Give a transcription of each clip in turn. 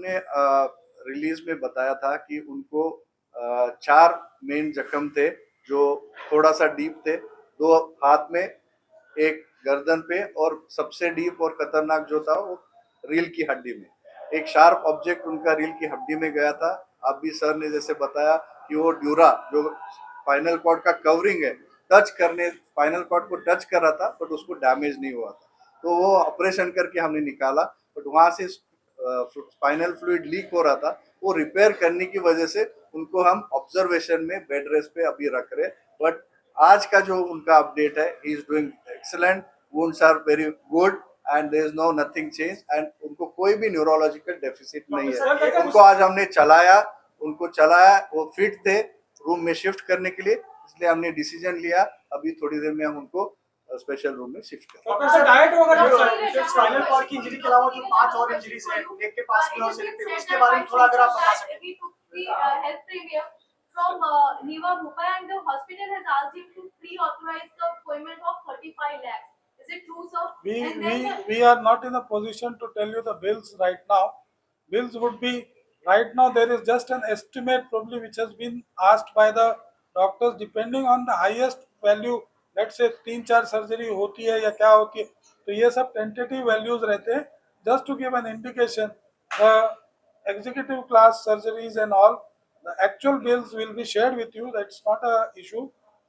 ने रिलीज में बताया था कि उनको 4 मेन जख्म थे जो थोड़ा सा डीप थे, 2 हाथ में, एक गर्दन पे, और सबसे डीप और खतरनाक जो था वो रील की हड्डी में। एक शार्प ऑब्जेक्ट उनका रील की हड्डी में गया था। अभी सर ने जैसे बताया कि वो ड्यूरा जो स्पाइनल कॉर्ड का कवरिंग है, स्पाइनल कॉर्ड को टच कर रहा था, बट उसको डैमेज नहीं हुआ था। तो वो ऑपरेशन करके हमने निकाला, बट वहां से स्पाइनल फ्लूइड लीक हो रहा था। वो रिपेयर करने की वजह से उनको हम ऑब्जर्वेशन में बेड रेस्ट पे अभी रख रहे। बट आज का जो उनका अपडेट है, he is doing excellent, wounds are very good and there is no nothing change, and उनको कोई भी न्यूरोलॉजिकल डेफिसिट नहीं है। उनको आज हमने चलाया, वो फिट थे रूम में शिफ्ट करने के लिए, इसलिए हमने डिसीजन लिया अभी थोड़ी देर में हम उनको स्पेशल रूम में शिफ्ट करें। डॉक्टर सर, डाइट वगैरह स्पाइनल कॉर्ड की इंजरी के अलावा जो 5 और इंजरीज हैं, एक के पास में और सिलेक्टिव, उसके बारे में थोड़ा अगर आप बता सकें। Health premium from Niva Bhopal, and the hospital has asked him to pre-authorize the payment of 35 lakhs. Is it true, sir? We are not in a position to tell you the bills right now. Bills would be right now. There is just an estimate probably which has been asked by the doctors depending on the highest value. Let's say 3-4 surgery होती है या क्या होती है, तो ये सब tentative values रहते हैं, just to give an indication. The executive class surgeries and all, the actual bills will be shared with you. That's not a issue,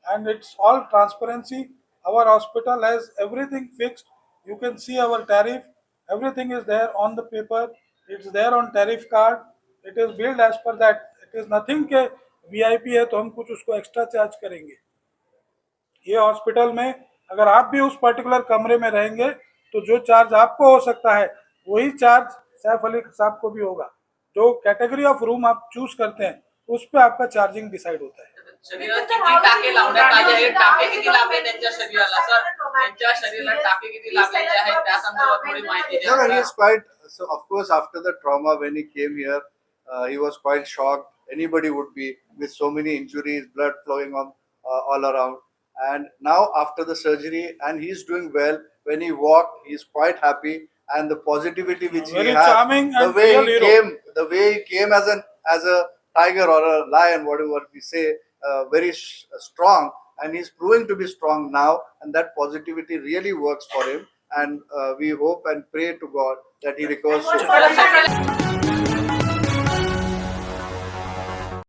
and it's all transparency. Our hospital has everything fixed. You can see our tariff. Everything is there on the paper. It's there on tariff card. It is billed as per that. It is nothing के VIP है तो हम कुछ उसको extra charge करेंगे। ये hospital में अगर आप भी उस पर्टिकुलर कमरे में रहेंगे तो जो चार्ज आपको हो सकता है वही चार्ज सैफ अली साहब को भी होगा। जो कैटेगरी ऑफ रूम आप चूज करते हैं उस पर आपका चार्जिंग डिसाइड होता है। शरीरात किती टाके लावण्यात आले आहेत, टाके किती लागले त्यांच्या शरीराला सर, त्यांच्या शरीराला टाके किती लागलेले आहेत त्या संदर्भात थोडी माहिती द्या। No, he is quite, so of course after the trauma when he came here, he was quite shocked. Anybody would be, with so many injuries, blood flowing on all around. And now after the surgery, and he's doing well. When he walked, he's quite happy, and the positivity which Very he had, charming the and way real he hero. came, the way he came as a tiger or a lion, whatever we say, very strong, and he's proving to be strong now, and that positivity really works for him. And we hope and pray to God that he recovers soon.